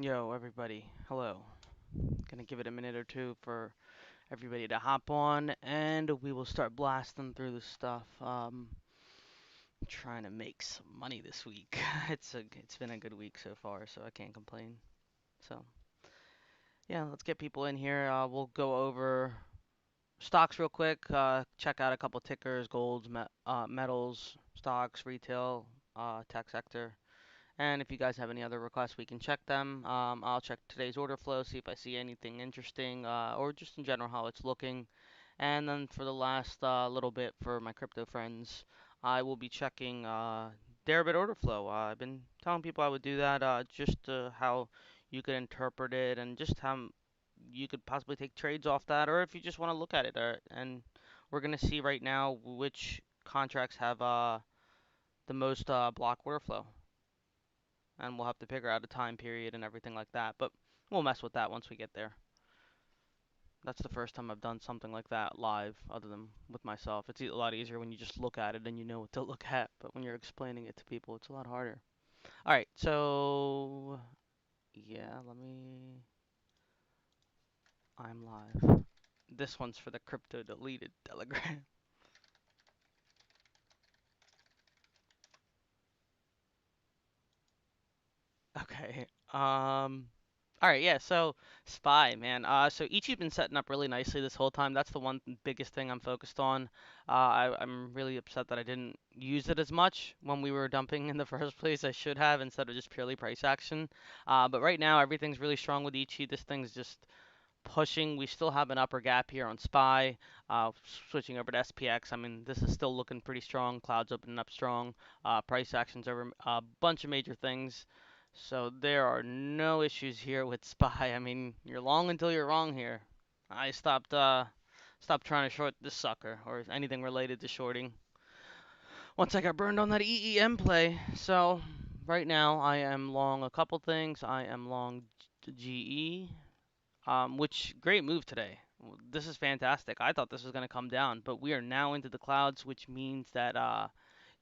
Yo, everybody. Hello. Gonna give it a minute or two for everybody to hop on, and we will start blasting through the stuff. Trying to make some money this week. It's been a good week so far, so I can't complain. So yeah, let's get people in here. We'll go over stocks real quick. Check out a couple tickers, golds, metals, stocks, retail, tech sector. And if you guys have any other requests, we can check them. I'll check today's order flow, see if I see anything interesting, or just in general how it's looking. And then for the last little bit for my crypto friends, I will be checking their bit order flow. I've been telling people I would do that, just how you could interpret it and just how you could possibly take trades off that, or if you just want to look at it. And we're gonna see right now which contracts have the most block order flow, and we'll have to figure out a time period and everything like that. But we'll mess with that once we get there. That's the first time I've done something like that live, other than with myself. It's a lot easier when you just look at it and you know what to look at, but when you're explaining it to people, it's a lot harder. All right, so yeah, I'm live. This one's for the crypto deleted Telegram. Okay. All right, yeah. So Spy, man. So Ichi's been setting up really nicely this whole time. That's the one biggest thing I'm focused on. I'm really upset that I didn't use it as much when we were dumping in the first place. I should have instead of just purely price action. But right now everything's really strong with Ichi. This thing's just pushing. We still have an upper gap here on Spy. Switching over to SPX. I mean, this is still looking pretty strong. Clouds opening up strong. Price actions over a bunch of major things. So there are no issues here with Spy. I mean, you're long until you're wrong here. I stopped trying to short this sucker or anything related to shorting once I got burned on that EEM play. So right now I am long a couple things. I am long GE, which great move today. This is fantastic. I thought this was going to come down, but we are now into the clouds, which means that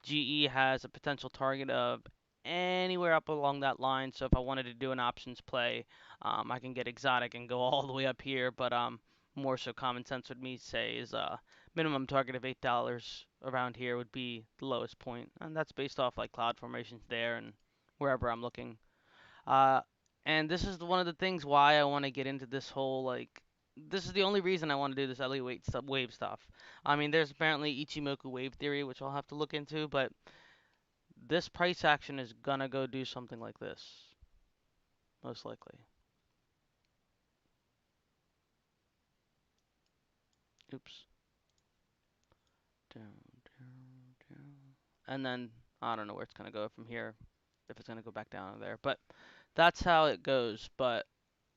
GE has a potential target of anywhere up along that line. So if I wanted to do an options play, I can get exotic and go all the way up here. But more so common sense would me say is minimum target of $8 around here would be the lowest point, and that's based off like cloud formations there and wherever I'm looking. Uh, and this is one of the things why I want to get into this whole like. This is the only reason I want to do this LA wave stuff. I mean, there's apparently Ichimoku wave theory, which I'll have to look into, but this price action is gonna go do something like this, most likely. Oops. Down, down, down. And then I don't know where it's gonna go from here, if it's gonna go back down there. But that's how it goes. But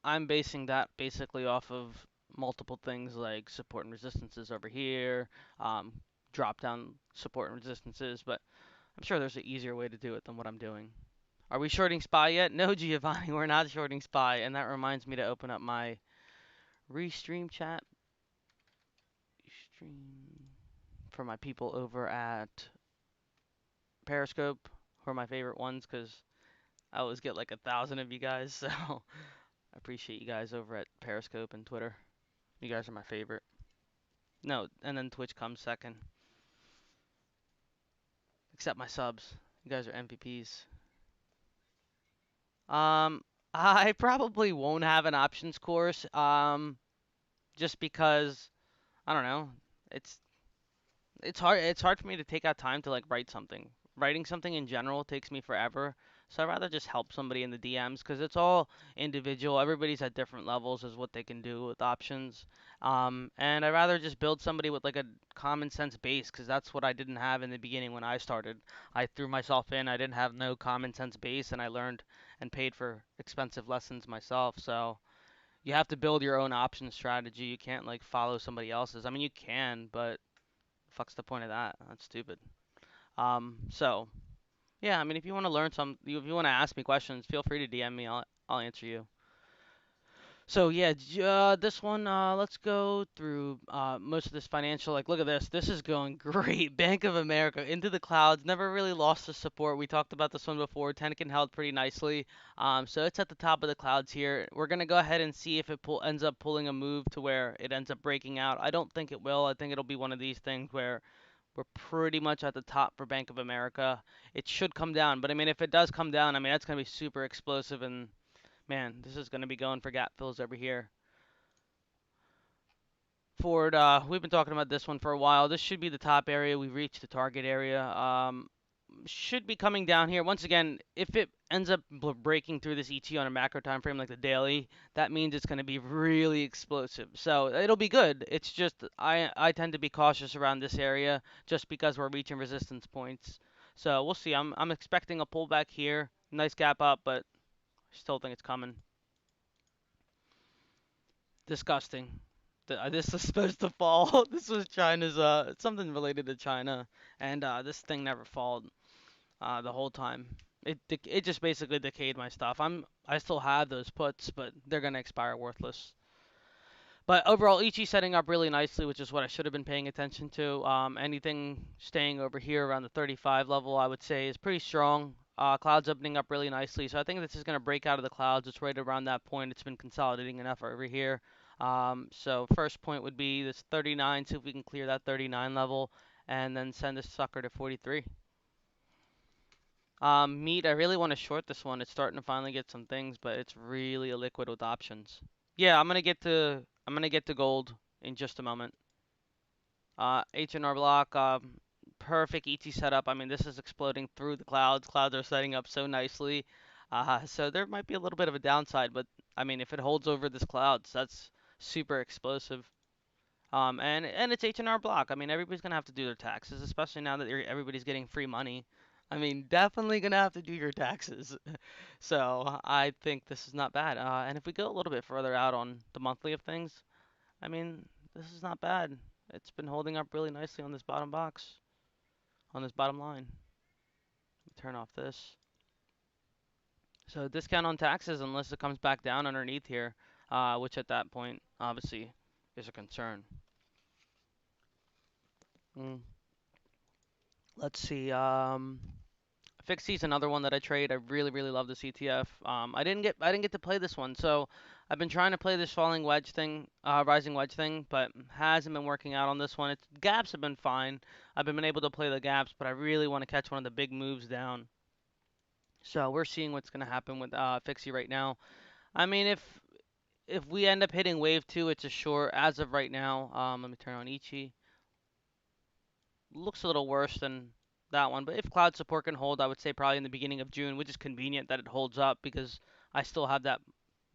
I'm basing that basically off of multiple things like support and resistances over here, um, drop down support and resistances. But I'm sure there's an easier way to do it than what I'm doing. Are we shorting SPY yet? No, Giovanni, we're not shorting SPY. And that reminds me to open up my restream chat. Stream for my people over at Periscope, who are my favorite ones, because I always get like 1,000 of you guys. So I appreciate you guys over at Periscope and Twitter. You guys are my favorite. No, and then Twitch comes second. Except my subs. You guys are MVPs. Um, I probably won't have an options course. Just because I don't know. It's it's hard. It's hard for me to take out time to like write something. Writing something in general takes me forever. So I'd rather just help somebody in the DMs because it's all individual. Everybody's at different levels as what they can do with options. And I'd rather just build somebody with like a common sense base because that's what I didn't have in the beginning when I started. I threw myself in. I didn't have no common sense base, and I learned and paid for expensive lessons myself. So you have to build your own option strategy. You can't like follow somebody else's. I mean, you can, but fuck's the point of that? That's stupid. So yeah, I mean, if you want to learn if you want to ask me questions, feel free to DM me. I'll answer you. So yeah, this one, let's go through most of this financial. Like, look at this. This is going great. Bank of America into the clouds. Never really lost the support. We talked about this one before. Tennekin held pretty nicely. So it's at the top of the clouds here. We're gonna go ahead and see if it ends up pulling a move to where it ends up breaking out. I don't think it will. I think it'll be one of these things where we're pretty much at the top for Bank of America. It should come down, but I mean, if it does come down, I mean that's gonna be super explosive and man, this is gonna be going for gap fills over here. Ford, we've been talking about this one for a while. This should be the top area. We've reached the target area. Should be coming down here. Once again, if it ends up breaking through this ET on a macro time frame like the daily, that means it's going to be really explosive. So it'll be good. It's just I tend to be cautious around this area just because we're reaching resistance points. So we'll see. I'm expecting a pullback here. Nice gap up, but still think it's coming. Disgusting. This was supposed to fall. This was China's something related to China, and this thing never followed the whole time. It just basically decayed my stuff. I still have those puts, but they're gonna expire worthless. But overall, Ichi setting up really nicely, which is what I should have been paying attention to. Anything staying over here around the 35 level, I would say, is pretty strong. Clouds opening up really nicely, so I think this is going to break out of the clouds. It's right around that point. It's been consolidating enough over here. So first point would be this 39. See if we can clear that 39 level, and then send this sucker to 43. Meat, I really want to short this one. It's starting to finally get some things, but it's really a liquid with options. Yeah, I'm gonna get to gold in just a moment. H&R Block, perfect ET setup. I mean, this is exploding through the clouds. Clouds are setting up so nicely. So there might be a little bit of a downside, but I mean, if it holds over this clouds, that's super explosive. And it's H&R Block. I mean, everybody's gonna have to do their taxes, especially now that everybody's getting free money. I mean, definitely gonna have to do your taxes. So I think this is not bad. And if we go a little bit further out on the monthly of things, I mean, this is not bad. It's been holding up really nicely on this bottom box, on this bottom line. Turn off this. So discount on taxes unless it comes back down underneath here, which at that point obviously is a concern. Mm. Let's see. Fixie's another one that I trade. I really, really love this ETF. I didn't get to play this one, so I've been trying to play this falling wedge thing, rising wedge thing, but hasn't been working out on this one. Its gaps have been fine. I've been able to play the gaps, but I really want to catch one of the big moves down. So we're seeing what's going to happen with Fixie right now. I mean, if we end up hitting wave two, it's a short as of right now. Let me turn on Ichi. Looks a little worse than that one, but if cloud support can hold, I would say probably in the beginning of June, which is convenient that it holds up because I still have that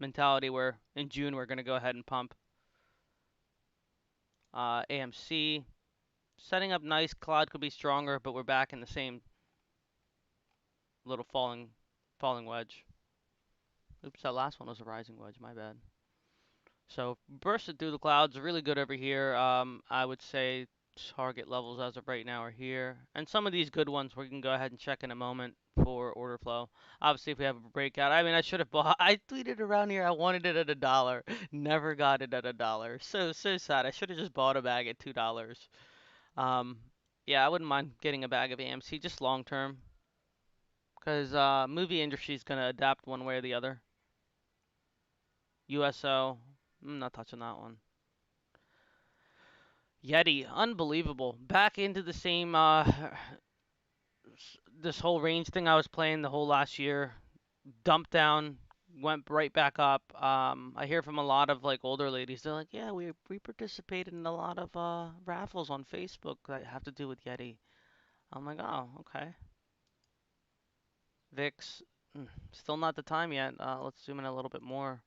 mentality where in June we're going to go ahead and pump. AMC setting up nice. Cloud could be stronger, but we're back in the same little falling wedge. Oops, that last one was a rising wedge. My bad. So bursted through the clouds, really good over here. I would say target levels as of right now are here, and some of these good ones we can go ahead and check in a moment for order flow. Obviously, if we have a breakout, I mean, I should have bought. I tweeted around here I wanted it at $1, never got it at $1. So sad. I should have just bought a bag at $2. Um, yeah, I wouldn't mind getting a bag of AMC just long term, because movie industry is gonna adapt one way or the other. USO, I'm not touching that one. Yeti, unbelievable. Back into the same this whole range thing I was playing the whole last year. Dumped down, went right back up. I hear from a lot of like older ladies. They're like, "Yeah, we participated in a lot of raffles on Facebook that have to do with Yeti." I'm like, "Oh, okay." VIX, still not the time yet. Let's zoom in a little bit more.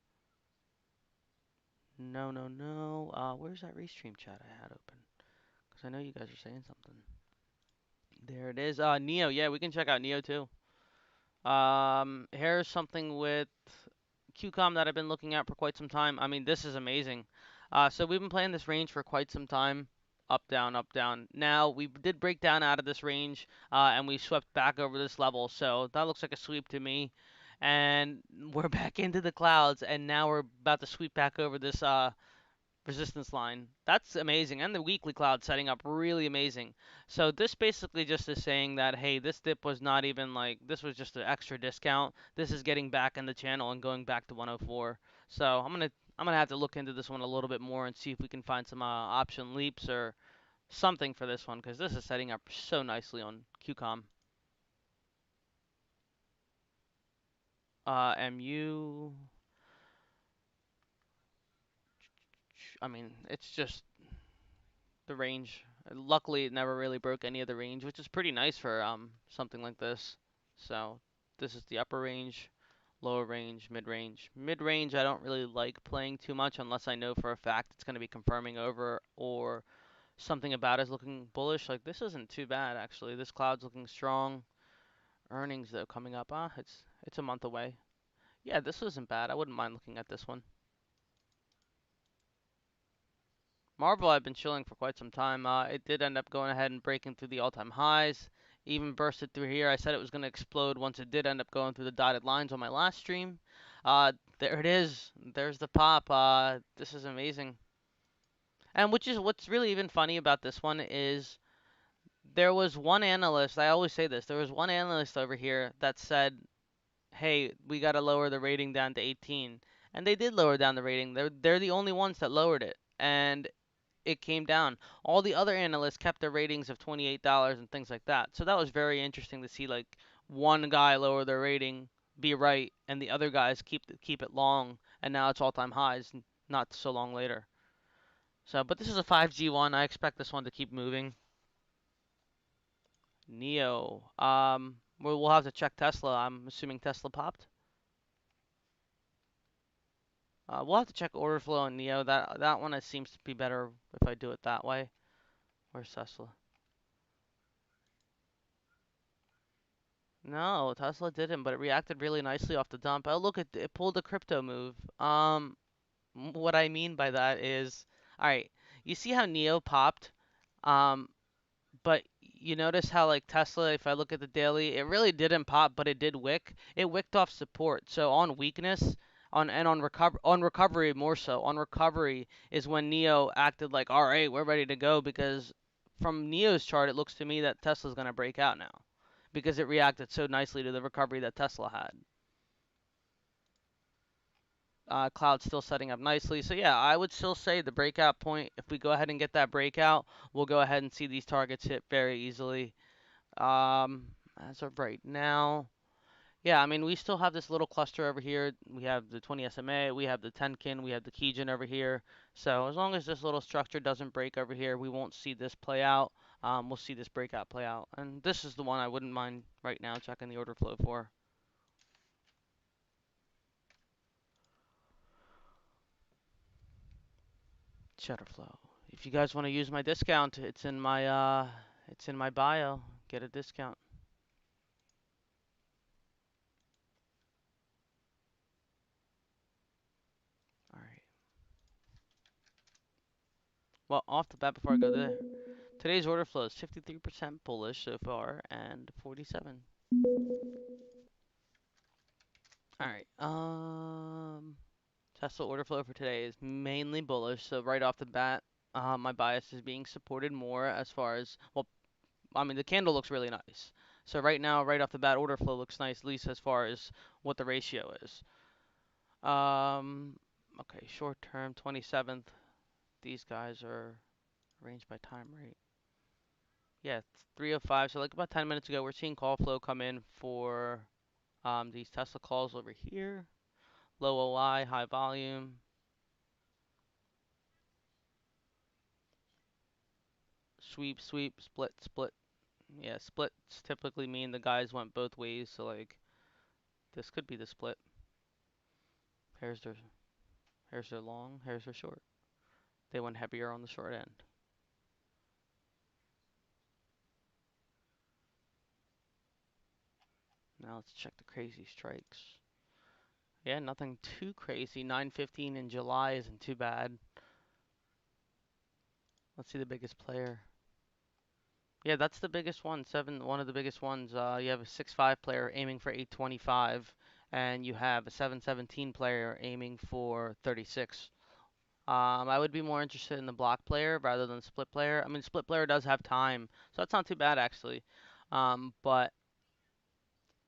No, no, no. Where's that restream chat I had open? Because I know you guys are saying something. There it is. Neo. Yeah, we can check out Neo too. Here's something with QCOM that I've been looking at for quite some time. I mean, this is amazing. So we've been playing this range for quite some time. Up, down, up, down. Now, we did break down out of this range, and we swept back over this level. So that looks like a sweep to me. and we're back into the clouds, and now we're about to sweep back over this resistance line. That's amazing. And the weekly cloud setting up really amazing. So this basically just is saying that hey, this dip was not even like this was just an extra discount. This is getting back in the channel and going back to 104. So I'm gonna have to look into this one a little bit more and see if we can find some option leaps or something for this one because this is setting up so nicely on QCOM. MU. I mean, it's just the range. Luckily, it never really broke any of the range, which is pretty nice for something like this. So this is the upper range, lower range, mid range. Mid range, I don't really like playing too much unless I know for a fact it's going to be confirming over or something about it is looking bullish. Like this isn't too bad actually. This cloud's looking strong. Earnings though coming up. It's a month away. Yeah, this isn't bad. I wouldn't mind looking at this one. Marvel, I've been chilling for quite some time. It did end up going ahead and breaking through the all-time highs. Even bursted through here. I said it was going to explode once it did end up going through the dotted lines on my last stream. There it is. There's the pop. This is amazing. And which is what's really even funny about this one is there was one analyst. I always say this. There was one analyst over here that said, "Hey, we got to lower the rating down to 18," and they did lower down the rating. They're the only ones that lowered it, and it came down. All the other analysts kept their ratings of $28 and things like that. So that was very interesting to see like one guy lower their rating, be right, and the other guys keep it long, and now it's all-time highs not so long later. So, but this is a 5G one. I expect this one to keep moving. Neo. We'll have to check Tesla. I'm assuming Tesla popped. We'll have to check order flow and Neo. That one it seems to be better if I do it that way. Where's Tesla? No, Tesla didn't, but it reacted really nicely off the dump. Oh, look, it pulled a crypto move. What I mean by that is, all right, you see how Neo popped, um, but you notice how like Tesla, if I look at the daily, it really didn't pop, but it did wick. It wicked off support. So on weakness, on recovery more so. On recovery is when Neo acted like, all right, we're ready to go because from Neo's chart, it looks to me that Tesla's gonna break out now because it reacted so nicely to the recovery that Tesla had. Cloud's still setting up nicely. So yeah, I would still say the breakout point, if we go ahead and get that breakout, we'll go ahead and see these targets hit very easily. Um, as of right now, yeah, I mean, we still have this little cluster over here. We have the 20 SMA, we have the Tenkin, we have the Kijin over here. So as long as this little structure doesn't break over here, we won't see this play out. We'll see this breakout play out. And this is the one I wouldn't mind right now checking the order flow for. Shutterflow. If you guys want to use my discount, it's in my bio. Get a discount. All right. Well, off the bat before I go there, today's order flow is 53% bullish so far and 47. All right. Tesla order flow for today is mainly bullish. So right off the bat, my bias is being supported more as far as well. I mean, the candle looks really nice. So right now, right off the bat, order flow looks nice, at least as far as what the ratio is. Um, okay, short term, 27th. These guys are arranged by time rate. Yeah, 3:05. So like about 10 minutes ago, we're seeing call flow come in for these Tesla calls over here. Low OI, high volume. Sweep, sweep, split, split. Yeah, splits typically mean the guys went both ways. So like this could be the split. Here's their here's their long, here's their short. They went heavier on the short end. Now let's check the crazy strikes. Yeah, nothing too crazy. 9:15 in July isn't too bad. Let's see the biggest player. Yeah, that's the biggest one. One of the biggest ones. You have a 6'5" player aiming for 825, and you have a 717 player aiming for 36. I would be more interested in the block player rather than split player. I mean, split player does have time, so that's not too bad actually. But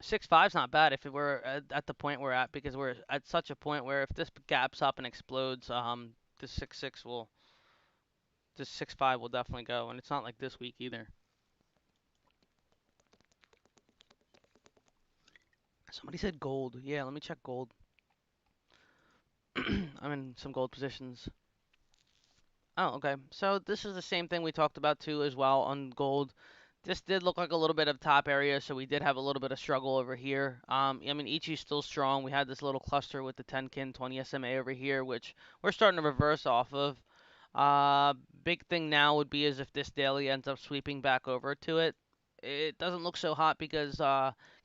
6-5's not bad if it were at the point we're at, because we're at such a point where if this gaps up and explodes, this 6-6 will, this 6-5 will definitely go, and it's not like this week either. Somebody said gold. Yeah, let me check gold. I'm in some gold positions. Oh, okay. So this is the same thing we talked about too as well on gold. This did look like a little bit of top area, so we did have a little bit of struggle over here. I mean, Ichi's still strong. We had this little cluster with the 10 kin, 20 SMA over here, which we're starting to reverse off of. Uh, Big thing now would be is if this daily ends up sweeping back over to it. It doesn't look so hot because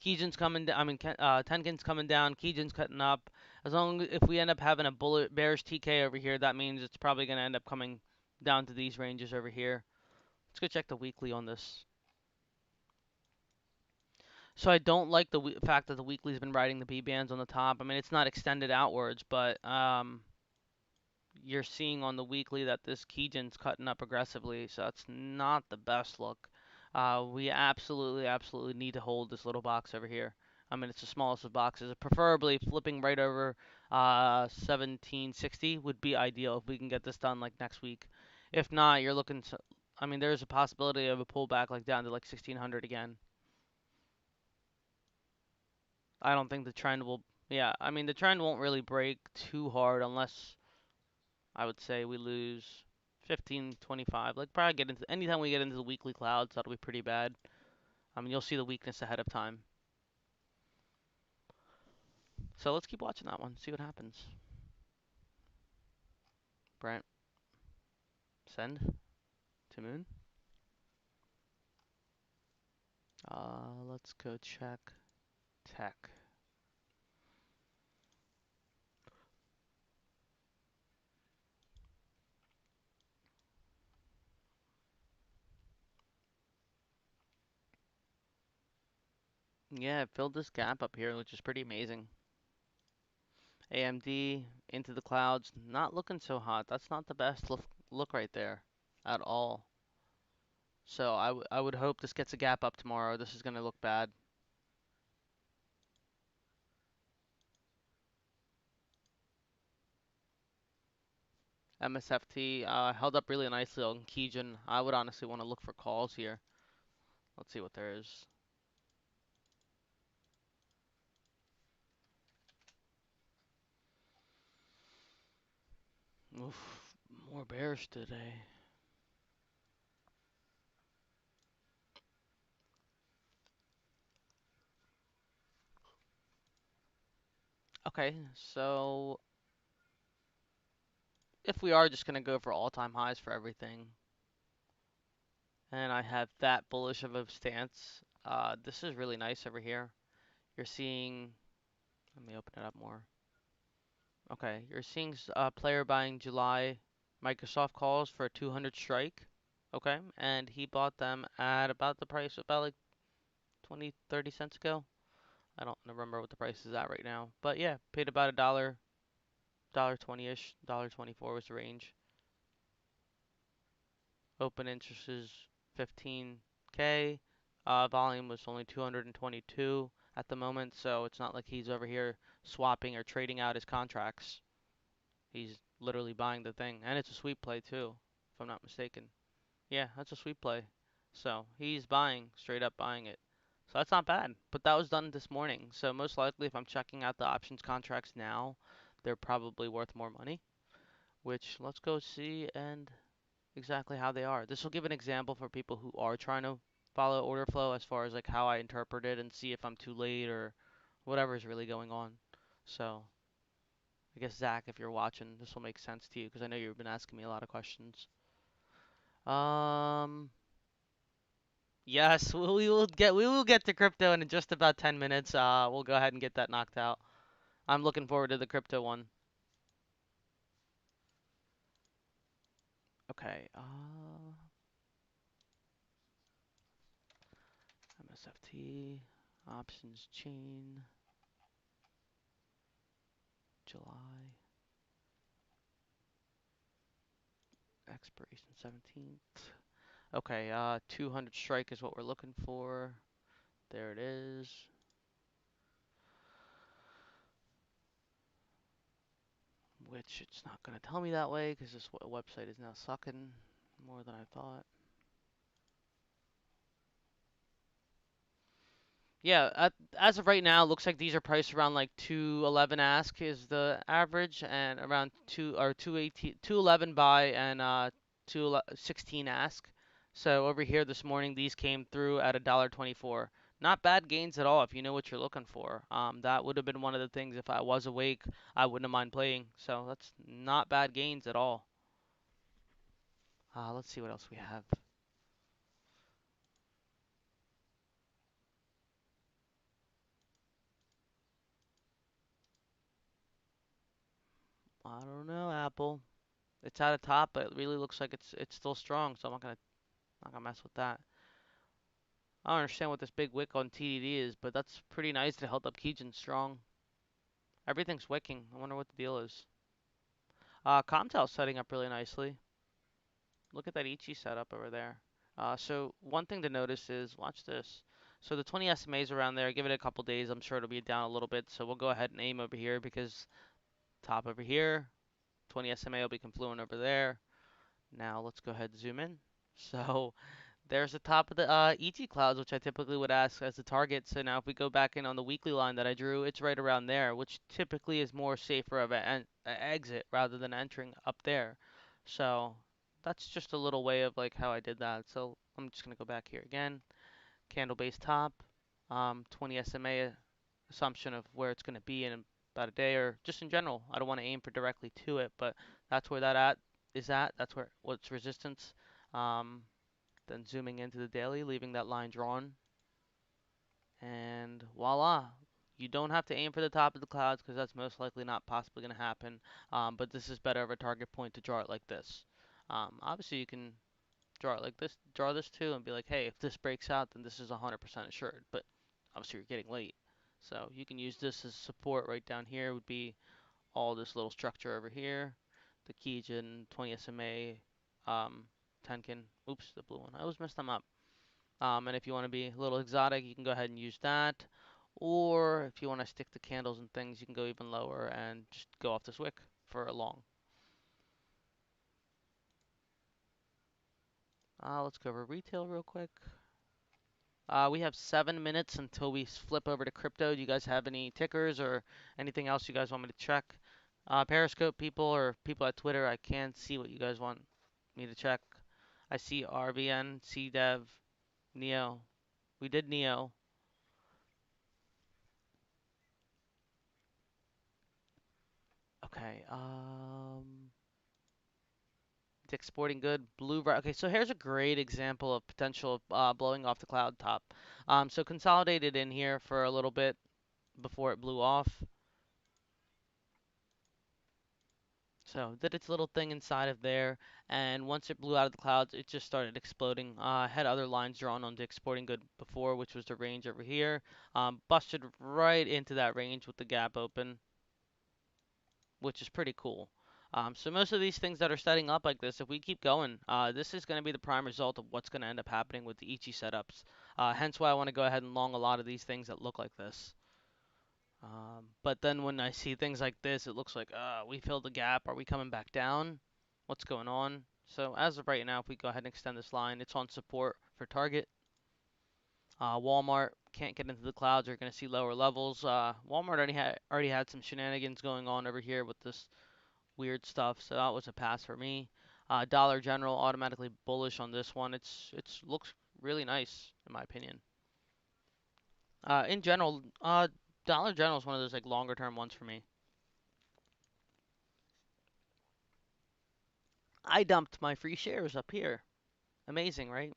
Kijin's coming down. I mean, Tenkin's coming down. Kijin's cutting up. As long as if we end up having a bullet bearish TK over here, that means it's probably going to end up coming down to these ranges over here. Let's go check the weekly on this. So I don't like the fact that the weekly's been riding the B bands on the top. I mean, it's not extended outwards, but you're seeing on the weekly that this Kijin's cutting up aggressively, so that's not the best look. We absolutely need to hold this little box over here. I mean, it's the smallest of boxes. Preferably flipping right over 1760 would be ideal if we can get this done like next week. If not, you're looking. I mean, there's a possibility of a pullback like down to like 1600 again. I don't think the trend will. Yeah, I mean, the trend won't really break too hard unless I would say we lose 15, 25. Like probably get into anytime we get into the weekly clouds, that'll be pretty bad. I mean, you'll see the weakness ahead of time. So let's keep watching that one, see what happens. Brent, send to moon. Let's go check tech. Yeah, it filled this gap up here, which is pretty amazing. AMD into the clouds, not looking so hot. That's not the best look right there at all. So I would hope this gets a gap up tomorrow. This is going to look bad. MSFT held up really nicely on Kijin. I would honestly want to look for calls here. Let's see what there is. Oof, more bears today. Okay, so if we are just going to go for all-time highs for everything, and I have that bullish of a stance, this is really nice over here. You're seeing, let me open it up more. Okay, you're seeing player buying July Microsoft calls for a 200 strike. Okay, and he bought them at about the price, about like 20, 30 cents ago. I don't remember what the price is at right now. But yeah, paid about a dollar, dollar 20-ish, dollar 24 was the range. Open interest is 15K. Volume was only 222 at the moment, so it's not like he's over here swapping or trading out his contracts. He's literally buying the thing, and it's a sweep play too, if I'm not mistaken. Yeah, that's a sweep play. So he's buying, straight up buying it. So that's not bad. But that was done this morning. So most likely, if I'm checking out the options contracts now, they're probably worth more money. Which let's go see and exactly how they are. This will give an example for people who are trying to follow order flow as far as like how I interpret it and see if I'm too late or whatever is really going on. So I guess Zach, if you're watching, this will make sense to you because I know you've been asking me a lot of questions. Um, Yes, we will get to crypto in just about 10 minutes. We'll go ahead and get that knocked out. I'm looking forward to the crypto one. Okay. MSFT options chain. July expiration 17th. Okay, 200 strike is what we're looking for. There it is. Which it's not going to tell me that way because this website is now sucking more than I thought. Yeah, as of right now, it looks like these are priced around like 211 ask is the average, and around 218, 211 buy, and 216 ask. So over here this morning, these came through at $1.24. Not bad gains at all if you know what you're looking for. That would have been one of the things if I was awake, I wouldn't have mind playing. So that's not bad gains at all. Let's see what else we have. I don't know, Apple. It's at a top, but it really looks like it's still strong. So I'm not gonna mess with that. I don't understand what this big wick on TDD is, but that's pretty nice to held up Keijin strong. Everything's wicking. I wonder what the deal is. Comtel's setting up really nicely. Look at that Ichi setup over there. So one thing to notice is, watch this. So the 20 SMAs around there, give it a couple days, I'm sure it'll be down a little bit. So we'll go ahead and aim over here because top over here, 20 SMA will be confluent over there. Now let's go ahead and zoom in. So there's the top of the ET clouds, which I typically would ask as the target. So now if we go back in on the weekly line that I drew, it's right around there, which typically is more safer of an exit rather than entering up there. So that's just a little way of like how I did that. So I'm just gonna go back here again. Candle base top, 20 SMA assumption of where it's gonna be in about a day or just in general. I don't want to aim for directly to it, but that's where that at is at. That's where what's resistance. Um, then zooming into the daily, leaving that line drawn, and voila. You don't have to aim for the top of the clouds because that's most likely not possibly going to happen. But this is better of a target point to draw it like this. Obviously, you can draw it like this, draw this too, and be like, hey, if this breaks out, then this is 100% assured. But obviously, you're getting late. So you can use this as support right down here would be all this little structure over here. The Kijin, 20 SMA, um, Tenkin. Oops, the blue one. I always mess them up. And if you want to be a little exotic, you can go ahead and use that. Or if you want to stick to candles and things, you can go even lower and just go off this wick for a long. Let's go over retail real quick. We have 7 minutes until we flip over to crypto. Do you guys have any tickers or anything else you guys want me to check? Periscope people or people at Twitter, I can see what you guys want me to check. I see RVN, CDev, Neo. We did Neo. Okay. Dick's Sporting Good, Okay, so here's a great example of potential blowing off the cloud top. So consolidated in here for a little bit before it blew off. So did its little thing inside of there, and once it blew out of the clouds, it just started exploding. Had other lines drawn on Dick's Sporting Good before, which was the range over here. Busted right into that range with the gap open, which is pretty cool. So most of these things that are setting up like this, if we keep going, this is going to be the prime result of what's going to end up happening with the Ichi setups. Hence why I want to go ahead and long a lot of these things that look like this. But then when I see things like this, it looks like, we filled the gap. Are we coming back down? What's going on? So as of right now, if we go ahead and extend this line, it's on support for target. Walmart can't get into the clouds. You're going to see lower levels. Walmart already had some shenanigans going on over here with this weird stuff, so that was a pass for me. Dollar General automatically bullish on this one. It's looks really nice in my opinion. In general, Dollar General is one of those like longer term ones for me. I dumped my free shares up here. Amazing, right?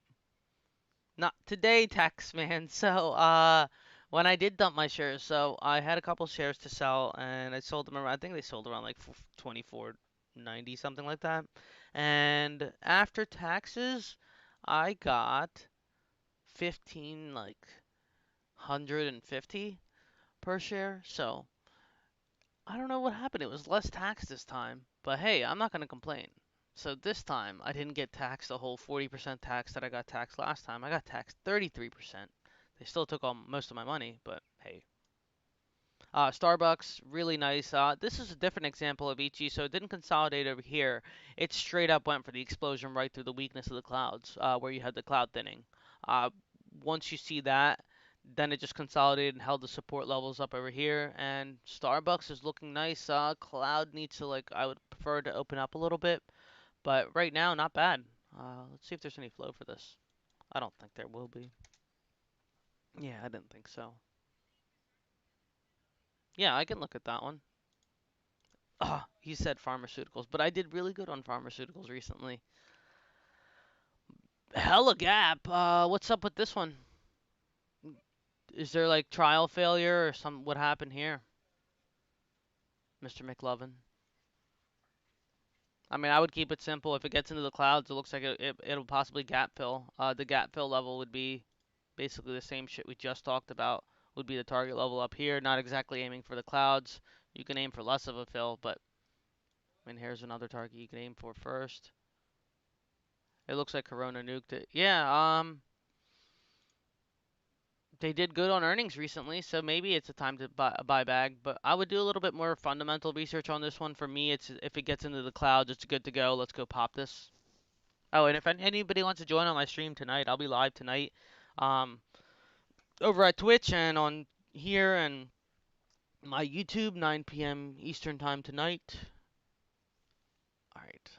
Not today, tax man. So, when I did dump my shares, so I had a couple shares to sell, and I sold them around. I think they sold around like 24.90, something like that. And after taxes, I got 15 like 150 per share. So I don't know what happened. It was less tax this time, but hey, I'm not gonna complain. So this time I didn't get taxed the whole 40% tax that I got taxed last time. I got taxed 33%. They still took all most of my money, but hey. Starbucks, really nice. This is a different example of Ichi, so it didn't consolidate over here. It straight up went for the explosion right through the weakness of the clouds, where you had the cloud thinning. Uh, Once you see that, then it just consolidated and held the support levels up over here. And Starbucks is looking nice. Cloud needs to, like, I would prefer to open up a little bit, but right now, not bad. Let's see if there's any flow for this. I don't think there will be. Yeah, I didn't think so. Yeah, I can look at that one. He said pharmaceuticals, but I did really good on pharmaceuticals recently. Hella gap. What's up with this one? Is there like trial failure or some? What happened here, Mr. McLovin? I mean, I would keep it simple. If it gets into the clouds, it looks like it'll possibly gap fill. The gap fill level would be basically the same shit we just talked about. Would be the target level up here. Not exactly aiming for the clouds. You can aim for less of a fill, but I mean, here's another target you can aim for first. It looks like Corona nuked it. Yeah. They did good on earnings recently, so maybe it's a time to buy bag. But I would do a little bit more fundamental research on this one. For me, it's if it gets into the clouds, it's good to go. Let's go pop this. Oh, and if anybody wants to join on my stream tonight, I'll be live tonight, um, over at Twitch and on here and my YouTube, 9 p.m. Eastern time tonight. All right.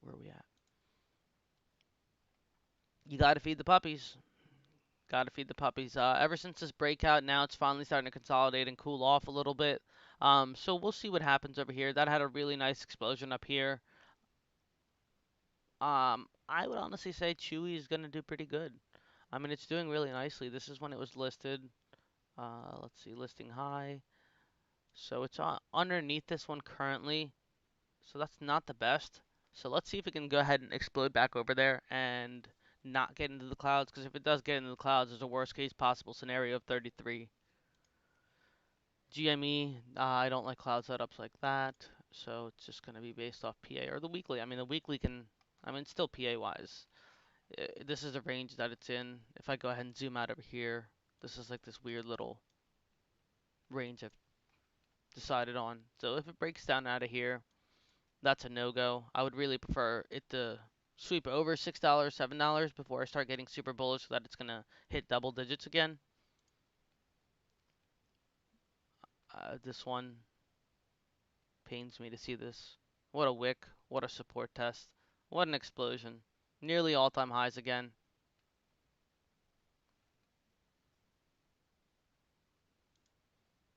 Where are we at? You gotta feed the puppies. Gotta feed the puppies. Ever since this breakout, now it's finally starting to consolidate and cool off a little bit. So we'll see what happens over here. That had a really nice explosion up here. I would honestly say Chewy is gonna do pretty good. I mean, it's doing really nicely. This is when it was listed. Let's see, listing high. So it's underneath this one currently. So that's not the best. So let's see if it can go ahead and explode back over there and not get into the clouds. Because if it does get into the clouds, there's a worst case possible scenario of 33. GME, I don't like cloud setups like that, so it's just going to be based off PA or the weekly. I mean, the weekly can, I mean, still PA wise. This is the range that it's in. If I go ahead and zoom out over here, this is like this weird little range I've decided on. So if it breaks down out of here, that's a no-go. I would really prefer it to sweep over $6, $7 before I start getting super bullish so that it's going to hit double digits again. This one pains me to see this. What a wick. What a support test. What an explosion. Nearly all-time highs again.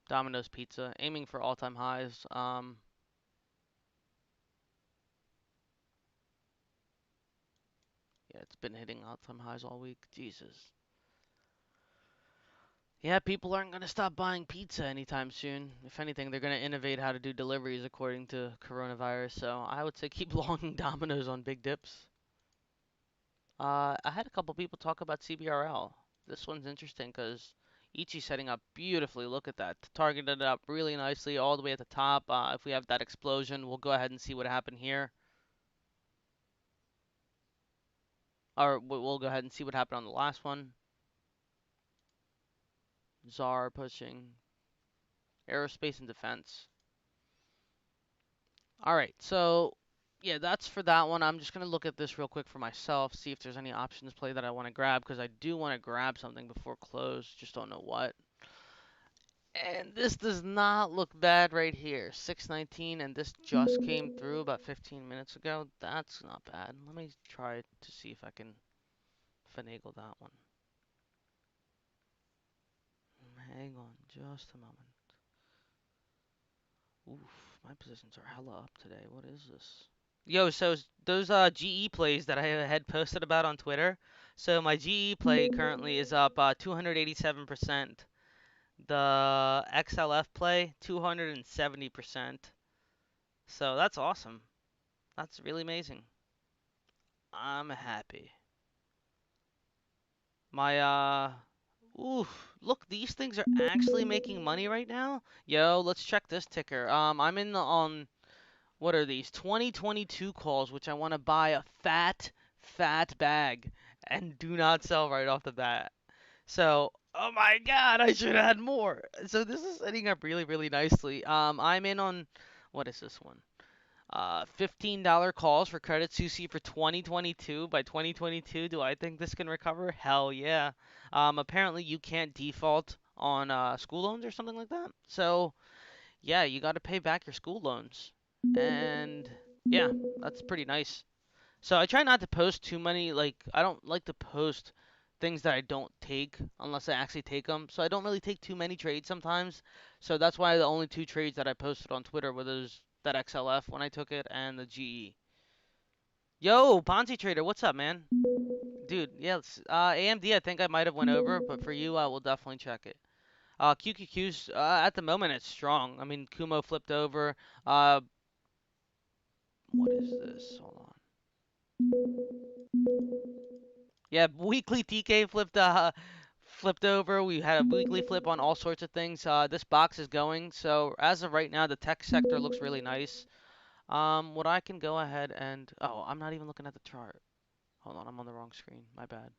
Domino's Pizza aiming for all-time highs. Yeah, it's been hitting all-time highs all week. Jesus. Yeah, people aren't going to stop buying pizza anytime soon. If anything, they're going to innovate how to do deliveries according to coronavirus. So I would say keep longing Domino's on big dips. I had a couple people talk about CBRL. This one's interesting because Ichi's setting up beautifully. Look at that. Targeted it up really nicely all the way at the top. If we have that explosion, we'll go ahead and see what happened here. Or we'll go ahead and see what happened on the last one. Czar pushing. Aerospace and defense. Alright, so yeah, that's for that one. I'm just going to look at this real quick for myself, see if there's any options play that I want to grab, because I do want to grab something before close, just don't know what. And this does not look bad right here. 619, and this just came through about 15 minutes ago. That's not bad. Let me try to see if I can finagle that one. Hang on just a moment. Oof, my positions are hella up today. What is this? Yo, so those GE plays that I had posted about on Twitter. So my GE play currently is up 287%. The XLF play 270%. So that's awesome. That's really amazing. I'm happy. My oof, look, these things are actually making money right now. Yo, let's check this ticker. I'm in the on what are these 2022 calls, which I want to buy a fat bag and do not sell right off the bat. So, oh my God, I should have had more. So this is setting up really nicely. I'm in on what is this one? $15 calls for Credit Suisse for 2022. By 2022, do I think this can recover? Hell yeah. Apparently you can't default on school loans or something like that. So yeah, you got to pay back your school loans, and yeah, that's pretty nice. So I try not to post too many, like, I don't like to post things that I don't take unless I actually take them. So I don't really take too many trades sometimes. So that's why the only two trades that I posted on Twitter were those that XLF when I took it and the GE. Yo, Ponzi Trader, what's up, man? Dude, yeah, AMD I think I might have went over, but for you I will definitely check it. QQQ's at the moment it's strong. I mean, Kumo flipped over. Uh, what is this? Hold on. Yeah, weekly TK flipped over. We had a weekly flip on all sorts of things. This box is going. So as of right now, the tech sector looks really nice. What I can go ahead and I'm not even looking at the chart. Hold on, I'm on the wrong screen. My bad.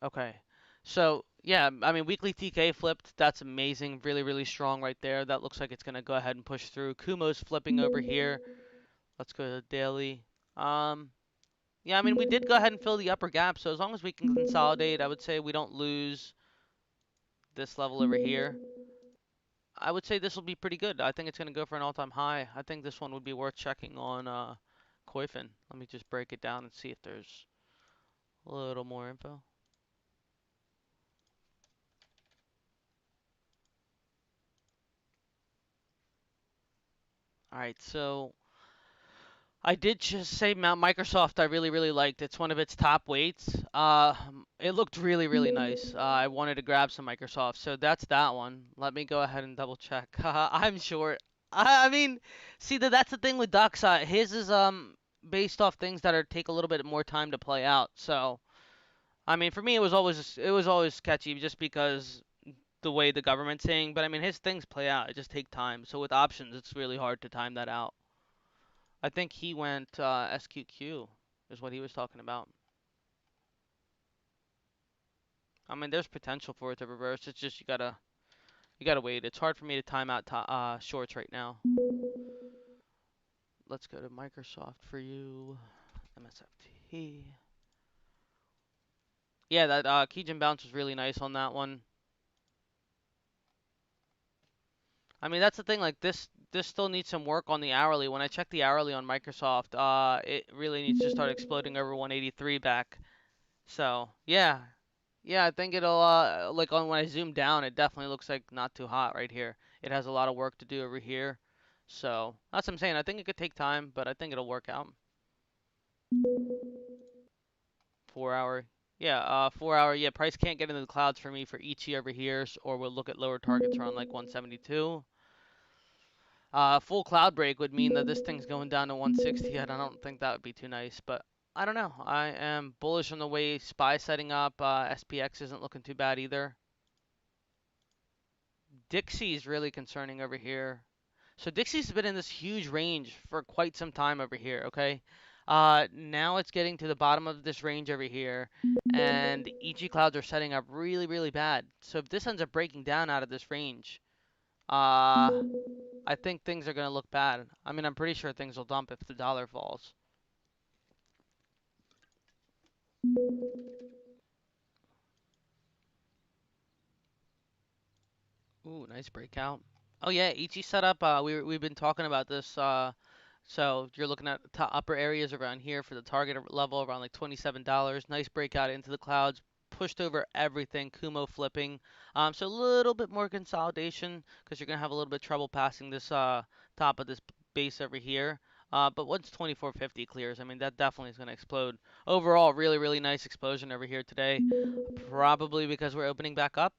Okay. So yeah, I mean weekly TK flipped. That's amazing. Really strong right there. That looks like it's gonna go ahead and push through. Kumo's flipping over here. Let's go to the daily. Um, yeah, I mean, we did go ahead and fill the upper gap, so as long as we can consolidate, I would say we don't lose this level over here. I would say this will be pretty good. I think it's going to go for an all-time high. I think this one would be worth checking on Koifin. Let me just break it down and see if there's a little more info. All right, so I did just say Mount Microsoft I really liked. It's one of its top weights. It looked really nice. I wanted to grab some Microsoft, so that's that one. Let me go ahead and double check. I'm short. I mean, see that's the thing with Ducks. His is based off things that are take a little bit more time to play out. So I mean, for me it was always sketchy just because the way the government's saying. But I mean, his things play out. It just take time. So with options, it's really hard to time that out. I think he went SQQ is what he was talking about. I mean, there's potential for it to reverse. It's just you gotta wait. It's hard for me to time out shorts right now. Let's go to Microsoft for you. MSFT. Yeah, that Keygen bounce was really nice on that one. I mean, that's the thing. Like this still needs some work on the hourly. When I check the hourly on Microsoft, it really needs to start exploding over 183 back. So yeah, yeah, I think it'll like on when I zoom down, it definitely looks like not too hot right here. It has a lot of work to do over here. So that's what I'm saying. I think it could take time, but I think it'll work out. 4 hour. Yeah, 4 hour. Yeah, price can't get into the clouds for me for Ichi over here, or we'll look at lower targets around like 172. Full cloud break would mean that this thing's going down to 160, and I don't think that would be too nice. But I don't know. I am bullish on the way SPY setting up. SPX isn't looking too bad either. Dixie is really concerning over here. So Dixie's been in this huge range for quite some time over here, okay? Now it's getting to the bottom of this range over here, and EG clouds are setting up really bad. So if this ends up breaking down out of this range, uh, I think things are going to look bad. I mean, I'm pretty sure things will dump if the dollar falls. Ooh, nice breakout. Oh yeah, Ichi setup. We've been talking about this. So you're looking at the top upper areas around here for the target level around like $27. Nice breakout into the clouds, pushed over everything. Kumo flipping. So a little bit more consolidation because you're gonna have a little bit of trouble passing this top of this base over here. But once 2450 clears, I mean that definitely is gonna explode. Overall, really nice explosion over here today. Probably because we're opening back up.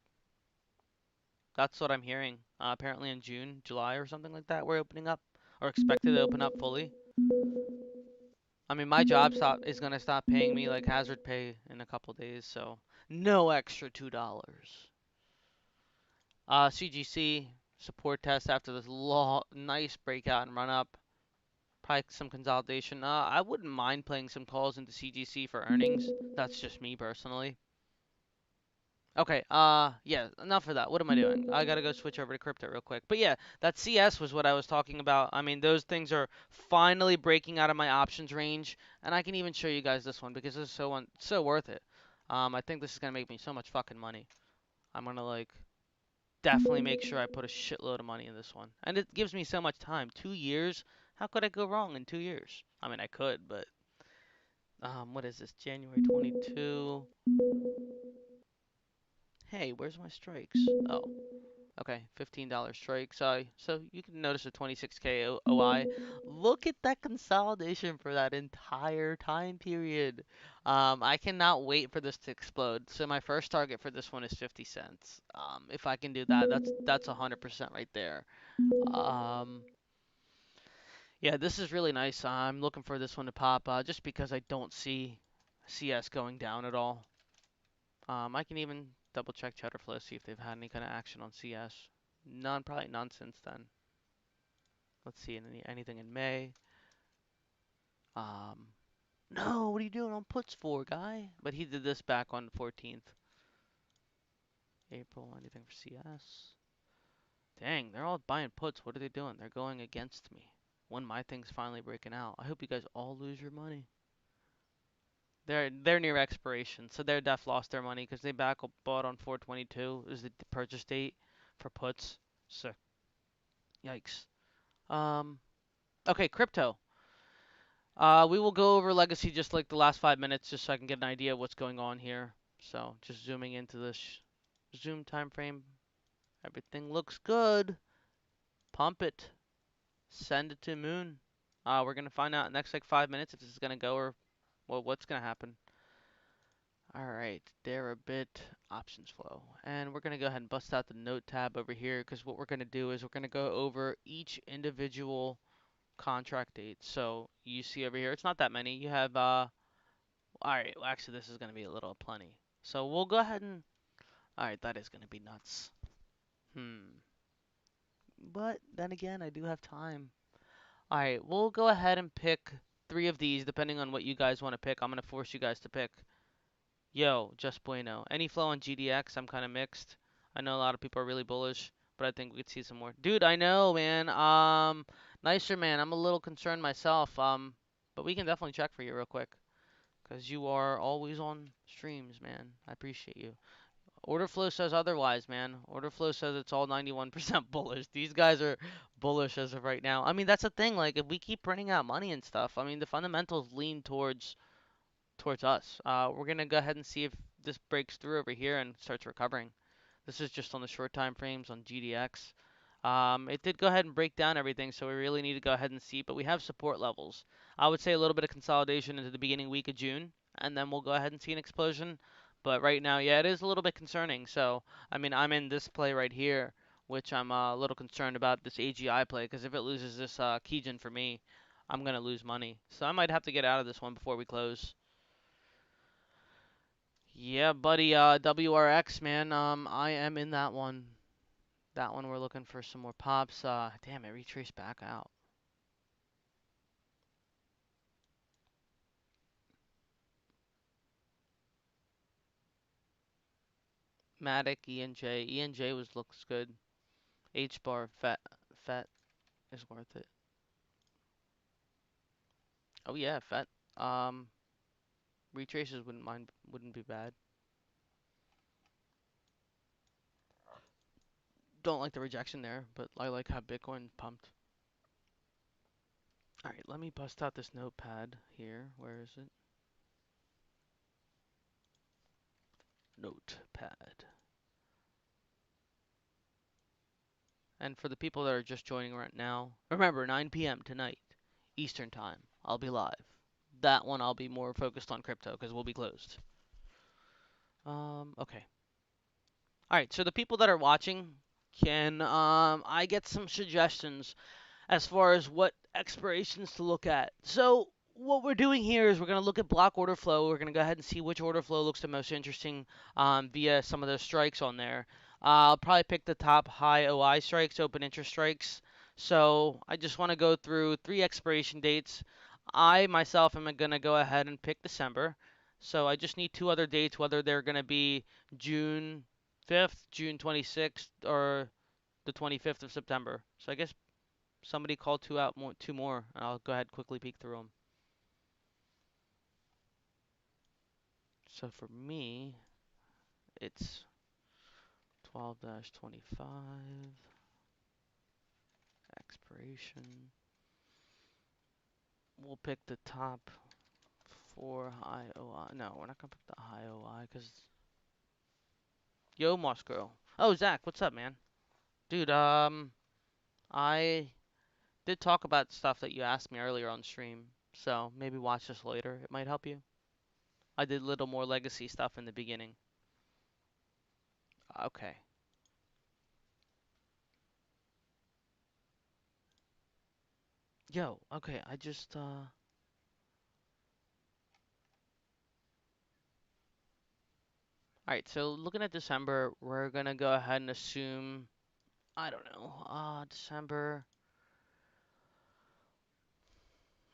That's what I'm hearing. Apparently in June, July, or something like that, we're opening up, or expected to open up fully. I mean, my job is gonna stop paying me like hazard pay in a couple days, so no extra $2. CGC support test after this nice breakout and run up. Probably some consolidation. I wouldn't mind playing some calls into CGC for earnings. That's just me personally. Okay, yeah, enough of that. What am I doing? I gotta go switch over to crypto real quick. But yeah, that CS was what I was talking about. I mean, those things are finally breaking out of my options range, and I can even show you guys this one because this is so worth it. I think this is gonna make me so much fucking money. I'm gonna like definitely make sure I put a shitload of money in this one, and it gives me so much time. 2 years. How could I go wrong in 2 years? I mean, I could, but what is this? January 22. Hey, where's my strikes? Oh. Okay, $15 strike. So you can notice a 26K OI. Look at that consolidation for that entire time period. I cannot wait for this to explode. So my first target for this one is 50 cents. If I can do that, that's 100% right there. Um, yeah, this is really nice. I'm looking for this one to pop, just because I don't see CS going down at all. I can even double check Cheddarflow, see if they've had any kind of action on CS. None, probably none since then. Let's see, anything in May. Um, no, what are you doing on puts for, guy? But he did this back on the 14th. April, anything for CS? Dang, they're all buying puts. What are they doing? They're going against me. When my thing's finally breaking out. I hope you guys all lose your money. They're near expiration, so they're def lost their money because they back bought on 422 is the purchase date for puts. So yikes. Um, okay, crypto. We will go over legacy just like the last 5 minutes, just so I can get an idea of what's going on here. So just zooming into this zoom time frame. Everything looks good. Pump it. Send it to moon. We're gonna find out in the next like 5 minutes if this is gonna go or well, what's gonna happen. All right, Deribit options flow, and we're gonna go ahead and bust out the note tab over here because what we're gonna do is we're gonna go over each individual contract date. So you see over here, it's not that many. You have alright, well, actually, this is going to be a little plenty. So we'll go ahead and. Alright, that is going to be nuts. Hmm. But then again, I do have time. Alright, we'll go ahead and pick three of these, depending on what you guys want to pick. I'm going to force you guys to pick. Yo, just bueno. Any flow on GDX, I'm kind of mixed. I know a lot of people are really bullish, but I think we could see some more. Dude, I know, man. Nicer, man. I'm a little concerned myself. But we can definitely check for you real quick. Because you are always on streams, man. I appreciate you. Orderflow says otherwise, man. Orderflow says it's all 91% bullish. These guys are bullish as of right now. I mean, that's the thing. Like, if we keep printing out money and stuff, I mean, the fundamentals lean towards us. We're gonna go ahead and see if this breaks through over here and starts recovering. This is just on the short time frames on GDX. It did go ahead and break down everything, so we really need to go ahead and see. But we have support levels. I would say a little bit of consolidation into the beginning week of June, and then we'll go ahead and see an explosion. But right now, yeah, it is a little bit concerning. So, I mean, I'm in this play right here, which I'm a little concerned about this AGI play, because if it loses this Kijin for me, I'm going to lose money. So I might have to get out of this one before we close. Yeah, buddy, WRX, man, I am in that one. That one we're looking for some more pops. Damn, it retraced back out. Matic, ENJ. ENJ looks good. H bar, FET is worth it. Oh yeah, FET. Um, retraces wouldn't be bad. Don't like the rejection there, but I like how Bitcoin pumped. All right, let me bust out this notepad here. Where is it? Notepad. And for the people that are just joining right now, remember 9 p.m. tonight, Eastern Time. I'll be live. That one I'll be more focused on crypto because we'll be closed. Okay. All right. So the people that are watching can I get some suggestions as far as what expirations to look at. So what we're doing here is we're going to look at block order flow. We're going to go ahead and see which order flow looks the most interesting via some of those strikes on there. I'll probably pick the top high OI strikes, open interest strikes. So I just want to go through three expiration dates. I myself am going to go ahead and pick December. So I just need two other dates, whether they're going to be June 5th, June 26th, or the 25th of September. So I guess somebody call two more, and I'll go ahead and quickly peek through them. So for me, it's 12-25 expiration. We'll pick the top four high OI. No, we're not gonna pick the high OI because Yo Moscow. Oh, Zach, what's up, man? Dude, I did talk about stuff that you asked me earlier on stream, so maybe watch this later. It might help you. I did a little more legacy stuff in the beginning. Okay. Yo, okay, I just Alright, so looking at December, we're gonna go ahead and assume, I don't know, December.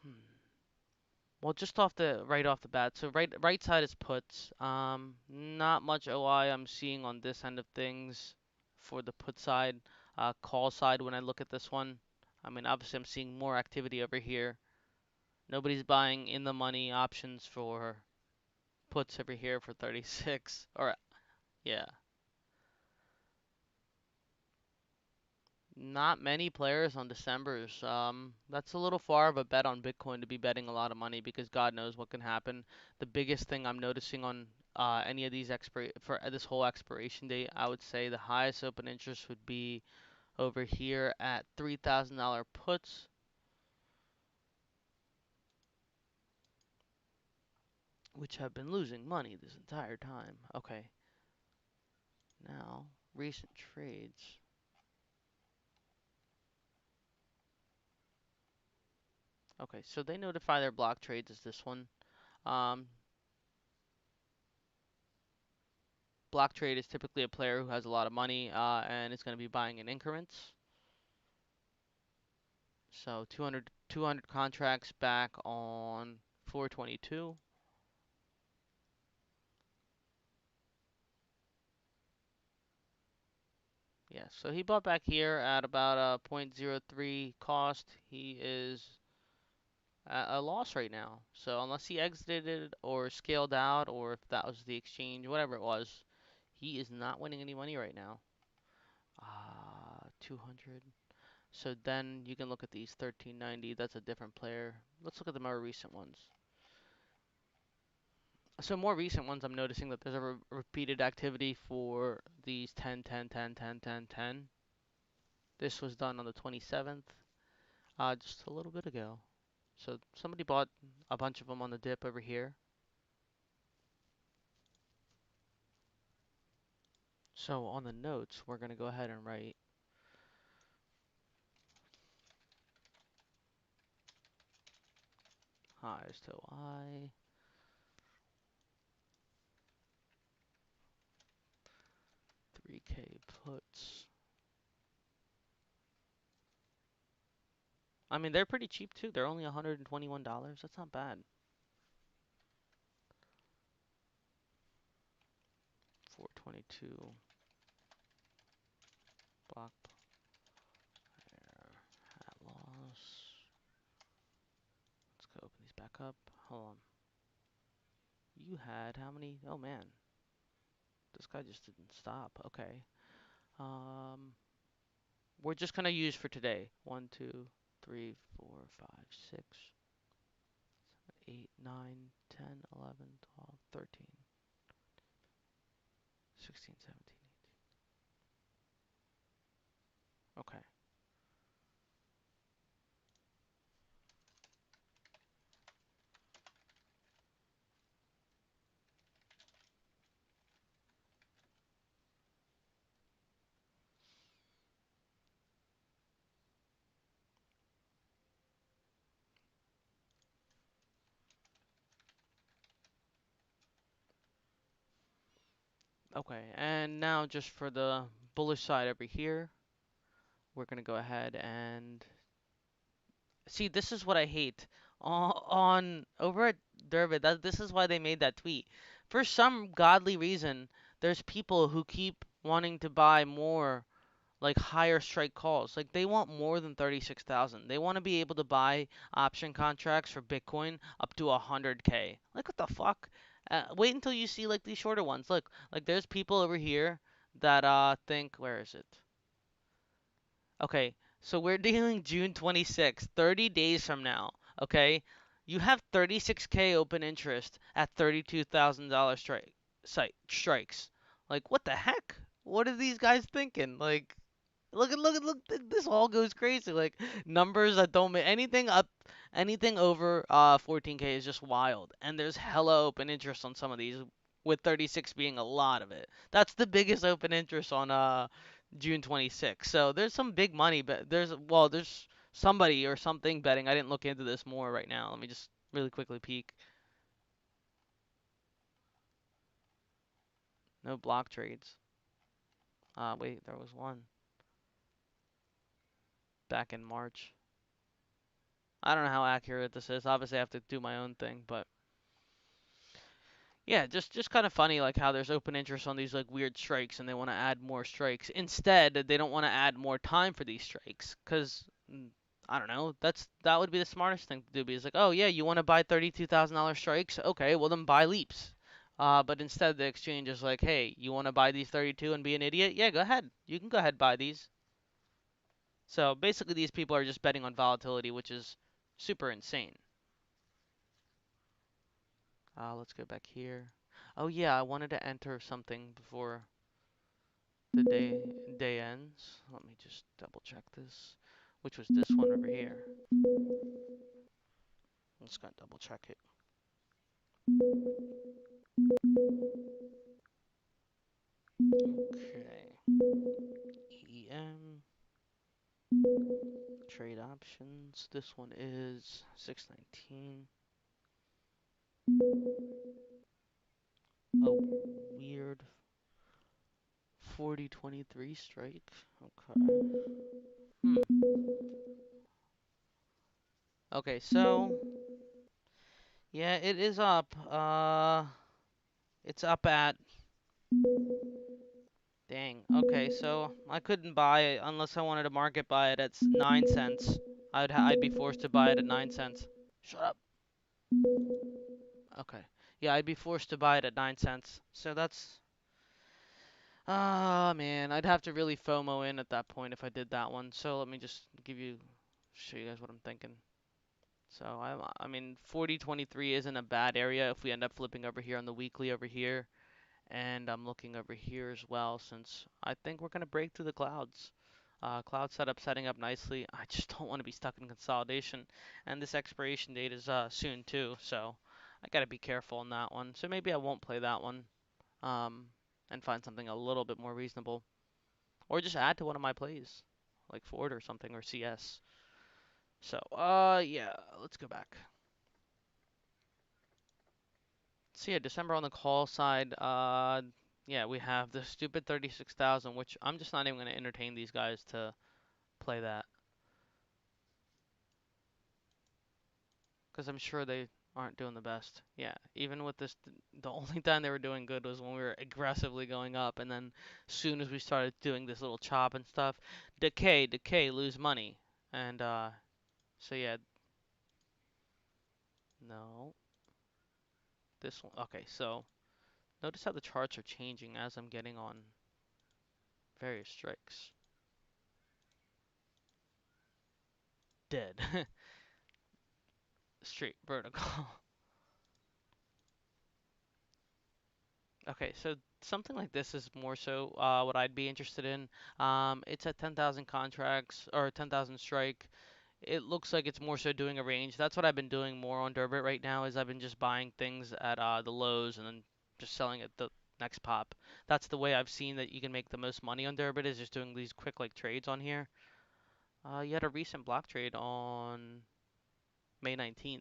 Hmm. Well, just right off the bat, so right side is puts. Not much OI I'm seeing on this end of things for the put side. Call side when I look at this one. I mean, obviously I'm seeing more activity over here. Nobody's buying in the money options for puts over here for 36. Or yeah. Not many players on December's. That's a little far of a bet on Bitcoin to be betting a lot of money because God knows what can happen. The biggest thing I'm noticing on any of these for this whole expiration date, I would say the highest open interest would be over here at $3,000 puts, which have been losing money this entire time. Okay, now recent trades. Okay, so they notify their block trades as this one. Um, Block trade is typically a player who has a lot of money and is going to be buying in increments. So 200 contracts back on 422. Yeah, so he bought back here at about a point zero 0.03 cost. He is at a loss right now. So unless he exited or scaled out or if that was the exchange, whatever it was, he is not winning any money right now. 200. So then you can look at these 1390. That's a different player. Let's look at the more recent ones. So more recent ones, I'm noticing that there's a repeated activity for these 10, 10, 10, 10, 10, 10. This was done on the 27th, just a little bit ago. So somebody bought a bunch of them on the dip over here. So on the notes, we're going to go ahead and write highs to I, 3K puts. I mean, they're pretty cheap too. They're only $121. That's not bad. 422 block pair at loss. Let's go open these back up. Hold on. You had how many? Oh man, this guy just didn't stop. Okay. Um, we're just gonna use for today. 1, 2, 3, 4, 5, 6, 8, 9, 10, 11, 12, 13, 16, 17, 18. Okay. Okay, and now just for the bullish side over here, we're gonna go ahead and see. This is what I hate on over at Durbin. This is why they made that tweet. For some godly reason, there's people who keep wanting to buy more like higher strike calls. Like they want more than 36,000. They want to be able to buy option contracts for Bitcoin up to 100K. Like what the fuck? Wait until you see like these shorter ones. Look, like there's people over here that think where is it? Okay, so we're dealing June 26th, 30 days from now. Okay, you have 36K open interest at $32,000 strikes. Like what the heck? What are these guys thinking? Like look, this all goes crazy. Like numbers that don't make anything up, anything over 14K is just wild. And there's hella open interest on some of these, with 36 being a lot of it. That's the biggest open interest on June 26th. So there's some big money, but there's somebody or something betting. I didn't look into this more right now. Let me just really quickly peek. No block trades. Wait, there was one back in March. I don't know how accurate this is. Obviously, I have to do my own thing, but yeah, just kind of funny, like how there's open interest on these like weird strikes, and they want to add more strikes. Instead, they don't want to add more time for these strikes, cause I don't know. That would be the smartest thing to do. Because like, oh yeah, you want to buy $32,000 strikes? Okay, well then buy leaps. But instead, the exchange is like, hey, you want to buy these 32 and be an idiot? Yeah, go ahead. You can go ahead and buy these. So basically, these people are just betting on volatility, which is super insane. Let's go back here. Oh yeah, I wanted to enter something before the day ends. Let me just double check this, which was this one over here. I'm just gonna double check it. Okay. EM trade options. This one is 619. A weird 4023 strike. Okay. Hmm. Okay, so yeah, it is up. It's up at dang. Okay, so I couldn't buy it unless I wanted to market buy it at 9 cents. I'd be forced to buy it at 9 cents. Shut up. Okay. Yeah, I'd be forced to buy it at 9 cents. So that's man, I'd have to really FOMO in at that point if I did that one. So let me just show you guys what I'm thinking. So I mean 4023 isn't a bad area if we end up flipping over here on the weekly over here. And I'm looking over here as well since I think we're going to break through the clouds. Cloud setup setting up nicely. I just don't want to be stuck in consolidation. And this expiration date is soon too, so I got to be careful on that one. So maybe I won't play that one um, and find something a little bit more reasonable. Or just add to one of my plays, like Ford or something, or CS. So, yeah, let's go back. So yeah, December on the call side, yeah, we have the stupid 36,000, which I'm just not even going to entertain these guys to play that. Because I'm sure they aren't doing the best. Yeah, even with this, the only time they were doing good was when we were aggressively going up, and then soon as we started doing this little chop and stuff, decay, lose money. And, so yeah, no, this one, okay, so notice how the charts are changing as I'm getting on various strikes. Dead. Straight vertical. Okay, so something like this is more so what I'd be interested in. It's at 10,000 contracts or 10,000 strike. It looks like it's more so doing a range. That's what I've been doing more on Durbit right now is I've been just buying things at the lows and then just selling at the next pop. That's the way I've seen that you can make the most money on Durbit is just doing these quick like trades on here. You had a recent block trade on May 19th,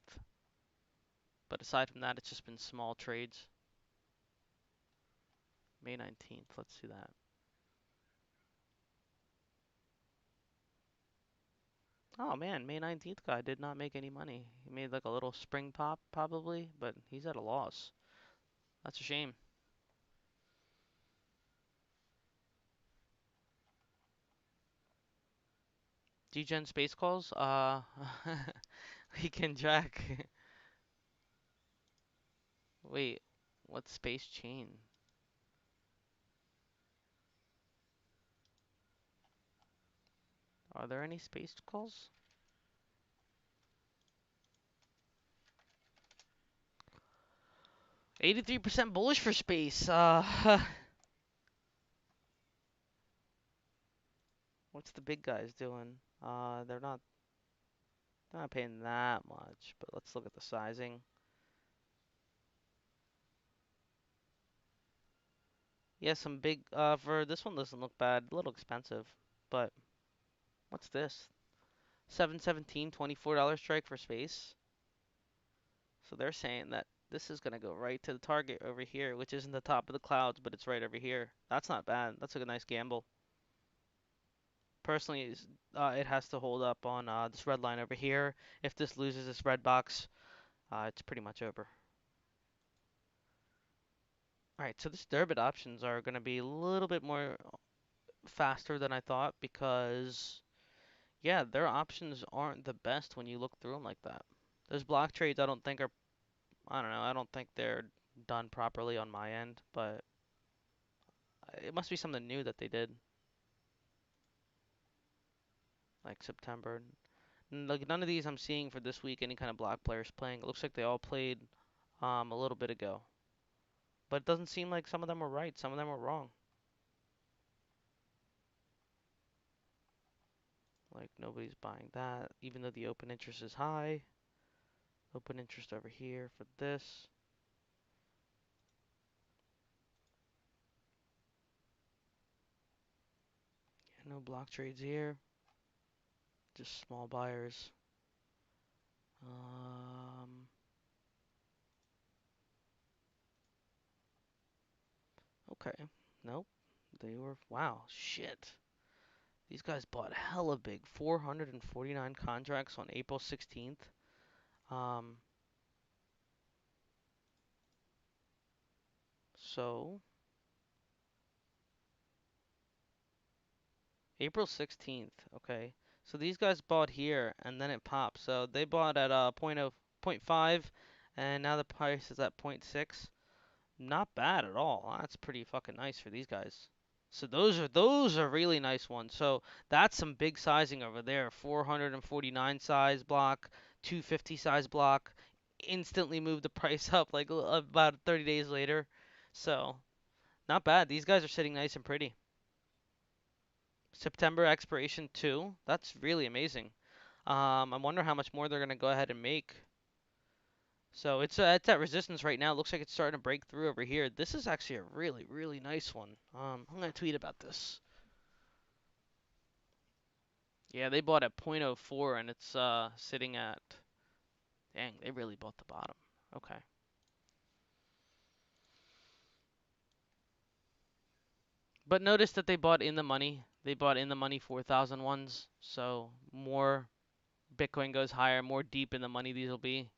but aside from that, it's just been small trades. May 19th. Let's see that. Oh man, May 19th guy did not make any money. He made like a little spring pop probably, but he's at a loss. That's a shame. Degen space calls? We can track. Wait, what space chain? Are there any space calls? 83% bullish for space. What's the big guys doing? They're not paying that much, but let's look at the sizing. Yeah, some big for this one doesn't look bad. A little expensive, but what's this? 717, $24 strike for space. So they're saying that this is gonna go right to the target over here, which isn't the top of the clouds, but it's right over here. That's not bad. That's a nice gamble. Personally, it has to hold up on this red line over here. If this loses this red box, it's pretty much over. All right, so this Durbit options are going to be a little bit more faster than I thought because, yeah, their options aren't the best when you look through them like that. Those block trades I don't think are, I don't know, I don't think they're done properly on my end, but it must be something new that they did, like September. Like none of these I'm seeing for this week any kind of block players playing. It looks like they all played a little bit ago. But it doesn't seem like some of them were right, some of them were wrong. Like nobody's buying that, even though the open interest is high. Open interest over here for this. Yeah, no block trades here. Just small buyers. Um, okay. Nope. They were, wow, shit. These guys bought hella big. 449 contracts on April 16th. Um, so April 16th, okay. So these guys bought here and then it popped. So they bought at point 0.5 and now the price is at point 0.6. Not bad at all. That's pretty fucking nice for these guys. So those are really nice ones. So that's some big sizing over there. 449 size block, 250 size block. Instantly moved the price up like about 30 days later. So not bad. These guys are sitting nice and pretty. September expiration too. That's really amazing. I wonder how much more they're gonna go ahead and make. So it's at resistance right now. It looks like it's starting to break through over here. This is actually a really really nice one. I'm gonna tweet about this. Yeah, they bought at point oh 0.04 and it's sitting at. Dang, they really bought the bottom. Okay. But notice that they bought in the money. They bought in the money 4,000 ones. So more Bitcoin goes higher, more deep in the money these will be.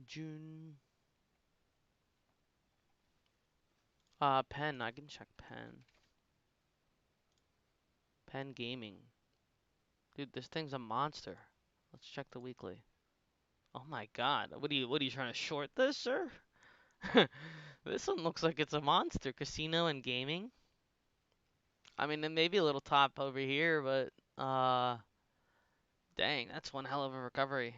June. Pen. I can check Pen. Pen Gaming. Dude, this thing's a monster. Let's check the weekly. Oh my god. What are you trying to short this, sir? This one looks like it's a monster. Casino and gaming. I mean, it may be a little top over here, but dang, that's one hell of a recovery.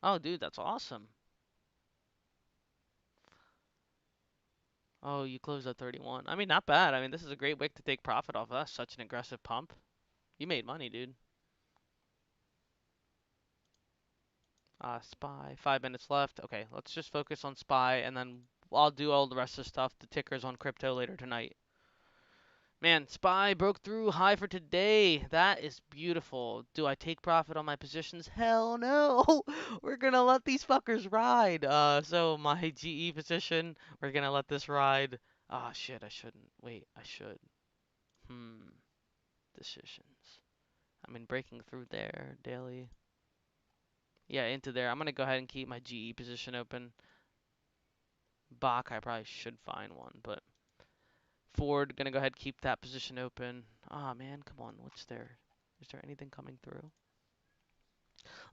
Oh, dude, that's awesome. Oh, you closed at 31. I mean, not bad. I mean, this is a great wick to take profit off. That's such an aggressive pump. You made money, dude. Spy. 5 minutes left. Okay, let's just focus on Spy, and then I'll do all the rest of the stuff, the tickers on crypto later tonight. Man, SPY broke through high for today. That is beautiful. Do I take profit on my positions? Hell no. We're gonna let these fuckers ride. So my GE position, we're gonna let this ride. Ah, shit, I shouldn't. Wait, I should. Hmm. Decisions. I mean, breaking through there, daily. Yeah, into there. I'm gonna go ahead and keep my GE position open. Bach, I probably should find one, but Ford, gonna go ahead and keep that position open. Ah, man, come on. What's there? Is there anything coming through?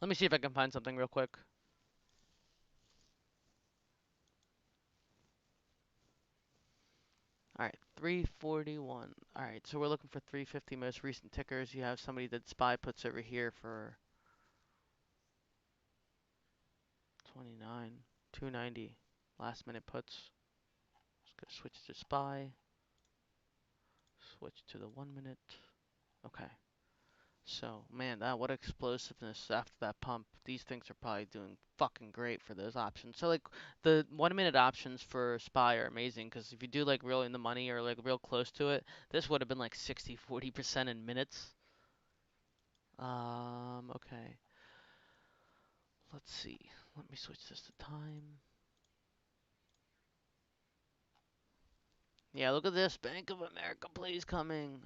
Let me see if I can find something real quick. All right, 341. All right, so we're looking for 350 most recent tickers. You have somebody that SPY puts over here for 29, 290. Last minute puts. Just gonna switch to SPY. Switch to the 1 minute. Okay. So, man, that what explosiveness after that pump. These things are probably doing fucking great for those options. So, like, the 1 minute options for SPY are amazing because if you do, like, real in the money or, like, real close to it, this would have been, like, 60, 40% in minutes. Okay. Let's see. Let me switch this to time. Yeah, look at this. Bank of America plays coming.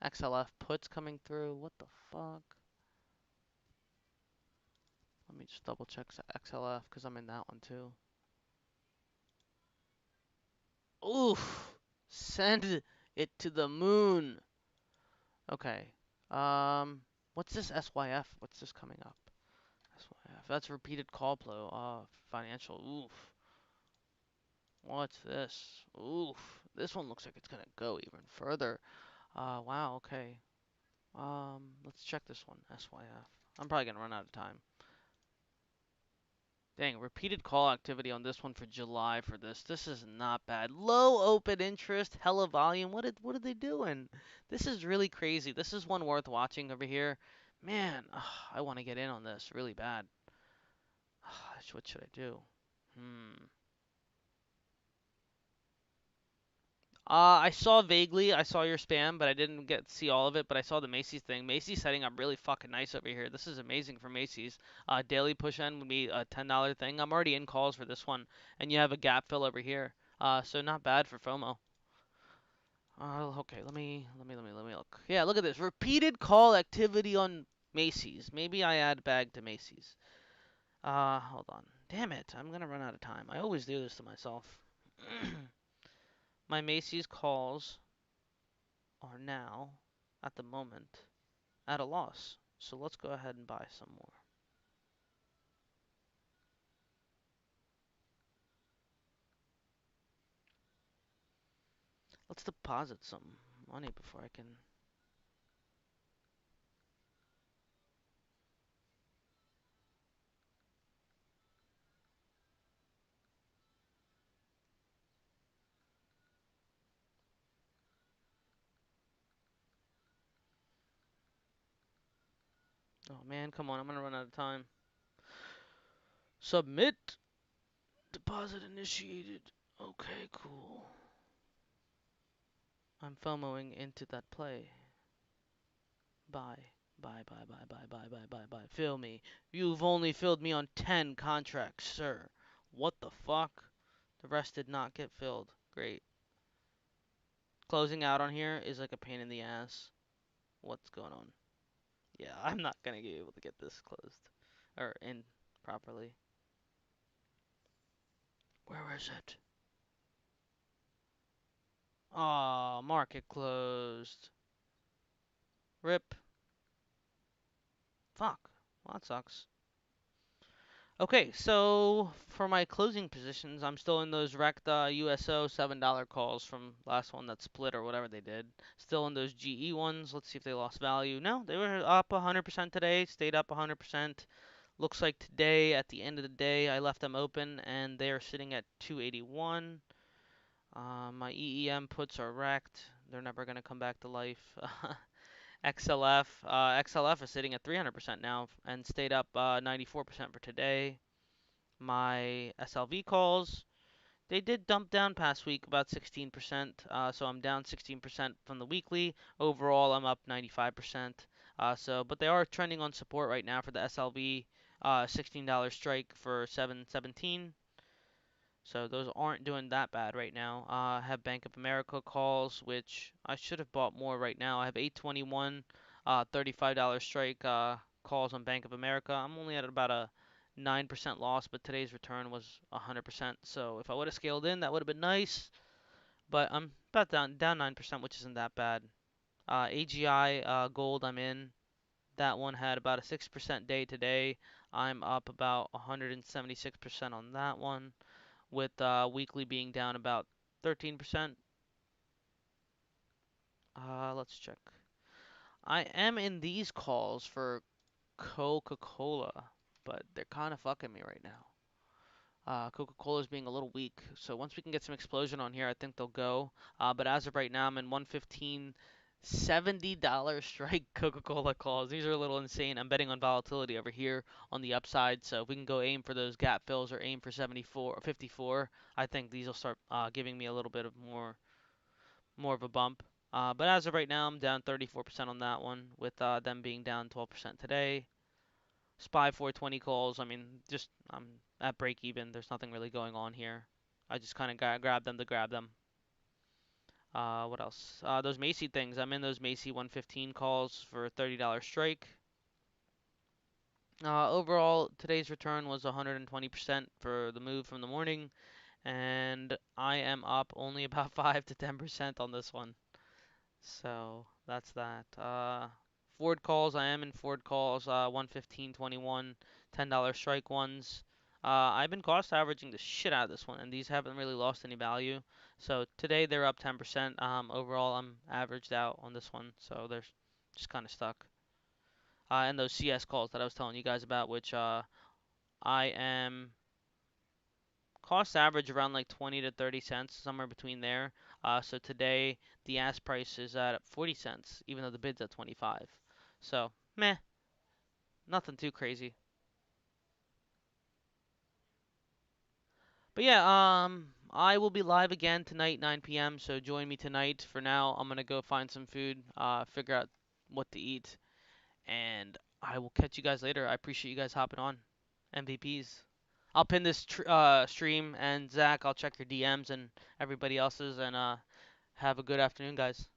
XLF puts coming through. What the fuck? Let me just double check XLF because I'm in that one too. Oof! Send it to the moon. Okay. What's this SYF? What's this coming up? SYF. That's repeated call flow. Financial. Oof. What's this? Oof. This one looks like it's gonna go even further. Wow. Okay. Let's check this one. SYF. I'm probably gonna run out of time. Dang, repeated call activity on this one for July for this. This is not bad. Low open interest, hella volume. What are they doing? This is really crazy. This is one worth watching over here. Man, I want to get in on this really bad. What should I do? Hmm. I saw vaguely, I saw your spam, but I didn't get to see all of it. But I saw the Macy's thing. Macy's setting up really fucking nice over here. This is amazing for Macy's. Daily push in would be a $10 thing. I'm already in calls for this one, and you have a gap fill over here. So not bad for FOMO. Okay, let me look. Yeah, look at this. Repeated call activity on Macy's. Maybe I add bag to Macy's. Hold on. Damn it, I'm gonna run out of time. I always do this to myself. My Macy's calls are now, at the moment, at a loss. So let's go ahead and buy some more. Let's deposit some money before I can. Oh man, come on, I'm gonna run out of time. Submit. Deposit initiated. Okay, cool. I'm FOMOing into that play. Buy. Buy, buy, buy, buy, buy, buy, buy, buy. Fill me. You've only filled me on 10 contracts, sir. What the fuck? The rest did not get filled. Great. Closing out on here is like a pain in the ass. What's going on? Yeah, I'm not gonna be able to get this closed. Or in properly. Where is it? Aw, market closed. Rip. Fuck. Well, that sucks. Okay, so for my closing positions, I'm still in those wrecked USO $7 calls from last one that split or whatever they did. Still in those GE ones. Let's see if they lost value. No, they were up 100% today, stayed up 100%. Looks like today, at the end of the day, I left them open and they are sitting at 281. My EEM puts are wrecked. They're never going to come back to life. XLF is sitting at 300% now and stayed up 94% for today. My SLV calls They did dump down past week about 16%. So I'm down 16% from the weekly. Overall, I'm up 95%. But they are trending on support right now for the SLV $16 strike for 717. So those aren't doing that bad right now. I have Bank of America calls, which I should have bought more right now. I have 821, $35 strike calls on Bank of America. I'm only at about a 9% loss, but today's return was 100%. So if I would have scaled in, that would have been nice. But I'm about down 9%, which isn't that bad. AGI gold, I'm in. That one had about a 6% day today. I'm up about 176% on that one with weekly being down about 13%. Let's check. I am in these calls for Coca-Cola, but they're kind of fucking me right now. Coca-Cola is being a little weak, so once we can get some explosion on here, I think they'll go. But as of right now, I'm in 115, $70 strike Coca-Cola calls. These are a little insane. I'm betting on volatility over here on the upside, so if we can go aim for those gap fills or aim for 74 or 54, I think these will start giving me a little bit of more of a bump. But as of right now, I'm down 34% on that one, with them being down 12% today. SPY 420 calls. I mean, just I'm at break even. There's nothing really going on here. I just kind of grab them to grab them. What else? Those Macy things. I'm in those Macy 115 calls for $30 strike. Overall, today's return was 120% for the move from the morning, and I am up only about 5 to 10% on this one. So that's that. Ford calls, I am in Ford calls, 115.21, $10 strike ones. I've been cost averaging the shit out of this one, and these haven't really lost any value. So today they're up 10%. Overall, I'm averaged out on this one, so they're just kind of stuck. And those CS calls that I was telling you guys about, which I am cost average around like 20 to 30 cents, somewhere between there. So today the ask price is at 40 cents, even though the bid's at 25. So, meh, nothing too crazy. But yeah, I will be live again tonight, 9 p.m. So join me tonight. For now, I'm gonna go find some food, figure out what to eat, and I will catch you guys later. I appreciate you guys hopping on. MVPs. I'll pin this stream, and Zach, I'll check your DMs and everybody else's, and have a good afternoon, guys.